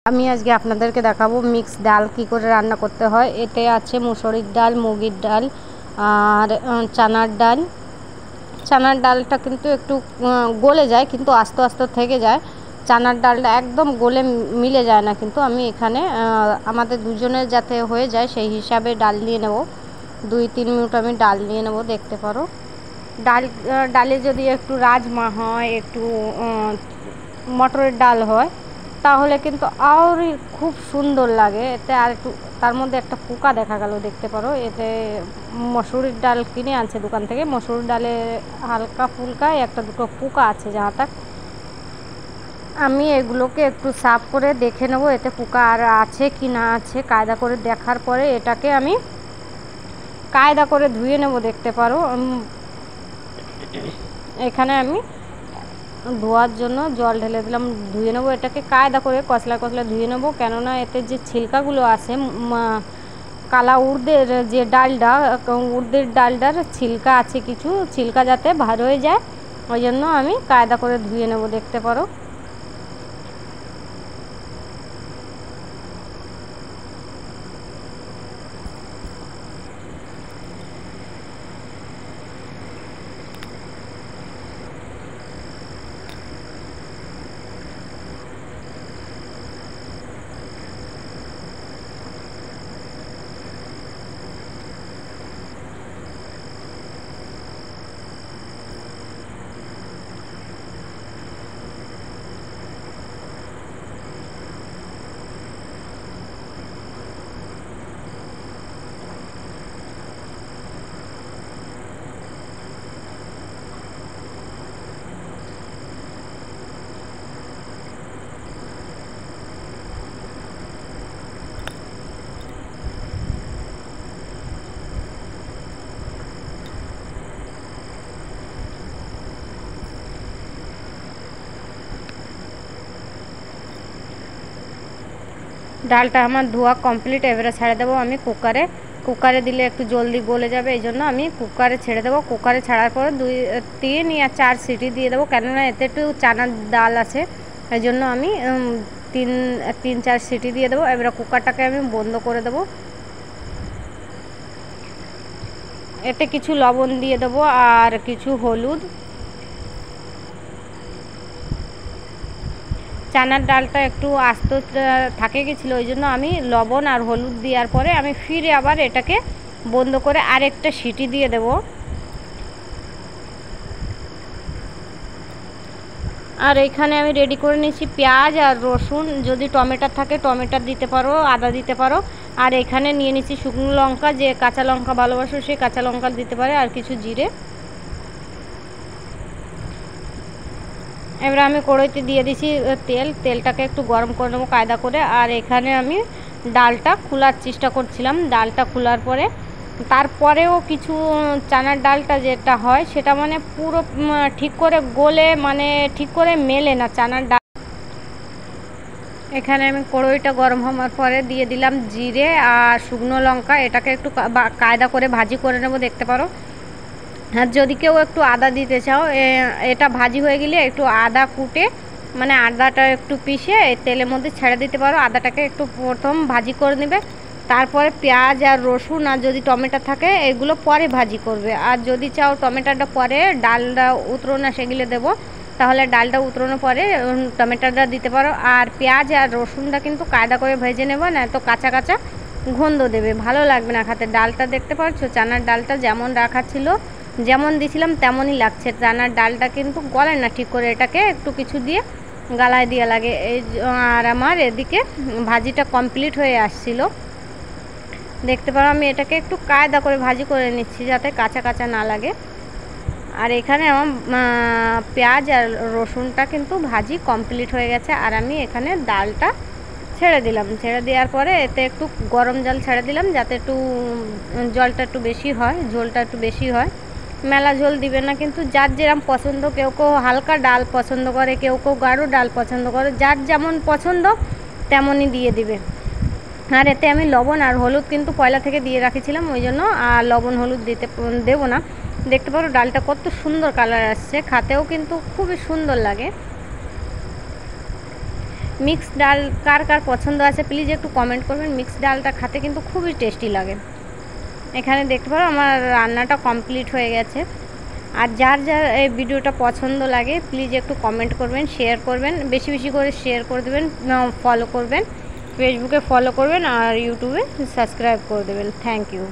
আমি আজকে আপনাদেরকে দেখাবো মিক্স ডাল কি করে রান্না করতে হয়। এতে আছে মুসুরির ডাল, মুগের ডাল আর চানার ডালটা কিন্তু একটু গলে যায়, কিন্তু আস্তে আস্তে থেকে যায়। চানার ডালটা একদম গলে মিলে যায় না, কিন্তু আমি এখানে আমাদের দুজনের যাতে হয়ে যায় সেই হিসাবে ডাল নিয়ে নেব। 2-3 মিনিট আমি ডাল নিয়ে নেব। দেখতে পারো ডালে যদি একটু রাজমা হয়, একটু মটরের ডাল হয়, তাহলে কিন্তু আরই খুব সুন্দর লাগে। এতে আর একটু তার মধ্যে একটা পোকা দেখা গেল, দেখতে পারো। এতে মসুরির ডাল কিনে আনছে দোকান থেকে, মসুর ডালে হালকা ফুলকা একটা দুটো পোকা আছে যাহা তাক। আমি এগুলোকে একটু সাফ করে দেখে নেব এতে পোকা আর আছে কি না আছে। কায়দা করে দেখার পরে এটাকে আমি কায়দা করে ধুয়ে নেব। দেখতে পারো এখানে আমি ধোয়ার জন্য জল ঢেলে দিলাম, ধুয়ে নেবো। এটাকে কায়দা করে কসলা ধুয়ে নেবো, কেননা এতে যে ছিলকাগুলো আছে, কালা উড়দের যে ডালটা, উড়দের ডালটার ছিলকা আছে, কিছু ছিলকা যাতে ভার হয়ে যায়, ওই জন্য আমি কায়দা করে ধুয়ে নেবো। দেখতে পারো ডালটা আমার ধোয়া কমপ্লিট। এবারে ছেড়ে দেবো আমি কুকারে দিলে একটু জলদি গলে যাবে, এই জন্য আমি কুকারে ছেড়ে দেবো। কুকারে ছাড়ার পরে 2-3 या 4 সিটি দিয়ে দেবো, কেননা এতে একটু চানার ডাল আছে, এই জন্য আমি 3-4 সিটি দিয়ে দেবো। এবারে কুকারটাকে আমি বন্ধ করে দেবো। এতে কিছু লবণ দিয়ে দেবো আর কিছু হলুদ। চানার ডালটা একটু আস্ত থাকে গেছিলো, ওই জন্য আমি লবণ আর হলুদ দেওয়ার পরে আমি ফিরে আবার এটাকে বন্ধ করে আরেকটা সিটি দিয়ে দেব। আর এখানে আমি রেডি করে নিয়েছি পেঁয়াজ আর রসুন, যদি টমেটো থাকে টমেটো দিতে পারো, আদা দিতে পারো। আর এখানে নিয়ে নিয়েছি শুকনো লঙ্কা, যে কাঁচা লঙ্কা ভালোবাসো সে কাঁচা লঙ্কা দিতে পারে, আর কিছু জিরে। এবার আমি কড়াইতে দিয়ে দিছি তেলটাকে একটু গরম করে নেবো কায়দা করে। আর এখানে আমি ডালটা খোলার চেষ্টা করছিলাম। ডালটা খোলার পরে তারপরেও কিছু চানার ডালটা যেটা হয় সেটা মানে পুরো ঠিক করে গলে, মানে ঠিক করে মেলে না চানার ডাল। এখানে আমি কড়াইটা গরম হওয়ার পরে দিয়ে দিলাম জিরে আর শুকনো লঙ্কা। এটাকে একটু কায়দা করে ভাজি করে নেব। দেখতে পারো। আর যদি কেউ একটু আদা দিতে চাও, এটা ভাজি হয়ে গেলে একটু আদা কুটে, মানে আদাটা একটু পিষে তেলের মধ্যে ছেড়ে দিতে পারো। আদাটাকে একটু প্রথম ভাজি করে নেবে, তারপরে পেঁয়াজ আর রসুন আর যদি টমেটো থাকে এগুলো পরে ভাজি করবে। আর যদি চাও টমেটোটা পরে ডালটা উতরোনা সেগুলো দেবো, তাহলে ডালটা উতরানোর পরে টমেটোটা দিতে পারো। আর পেঁয়াজ আর রসুনটা কিন্তু কায়দা করে ভেজে নেবো, না তো কাঁচা কাঁচা গন্ধ দেবে, ভালো লাগবে না খেতে। ডালটা দেখতে পাচ্ছ, চানার ডালটা যেমন রাখা ছিল, যেমন দিয়েছিলাম তেমনই লাগছে। চানার ডালটা কিন্তু গলে না ঠিক করে, এটাকে একটু কিছু দিয়ে গালায় দিয়ে লাগে। আর আমার এদিকে ভাজিটা কমপ্লিট হয়ে আসছিল। দেখতে পারো আমি এটাকে একটু কায়দা করে ভাজি করে নিচ্ছি যাতে কাঁচা কাঁচা না লাগে। আর এখানে আমার পেঁয়াজ আর রসুনটা কিন্তু ভাজি কমপ্লিট হয়ে গেছে। আর আমি এখানে ডালটা ছেড়ে দিলাম। ছেড়ে দেওয়ার পরে এতে একটু গরম জল ছেড়ে দিলাম, যাতে একটু জলটা একটু বেশি হয়, ঝোলটা একটু বেশি হয়। মেলা ঝোল দিবে না, কিন্তু যার যেরকম পছন্দ, কেউ কেউ হালকা ডাল পছন্দ করে, কেউ কেউ গাঢ় ডাল পছন্দ করে, যার যেমন পছন্দ তেমনই দিয়ে দিবে। আর এতে আমি লবণ আর হলুদ কিন্তু পয়লা থেকে দিয়ে রাখিছিলাম, ওই জন্য আর লবণ হলুদ দেবো না। দেখতে পারো ডালটা কত সুন্দর কালার আসছে, খেতেও কিন্তু খুবই সুন্দর লাগে। মিক্সড ডাল কার কার পছন্দ আছে প্লিজ একটু কমেন্ট করবেন। মিক্সড ডালটা খেতে কিন্তু খুবই টেস্টি লাগে। এখানে দেখতে পারো আমার রান্নাটা কমপ্লিট হয়ে গেছে। আর যার যার এই ভিডিওটা পছন্দ লাগে প্লিজ একটু কমেন্ট করবেন, শেয়ার করবেন, বেশি বেশি করে শেয়ার করে দেবেন, ফলো করবেন, ফেসবুকে ফলো করবেন আর ইউটিউবে সাবস্ক্রাইব করে দেবেন। Thank you.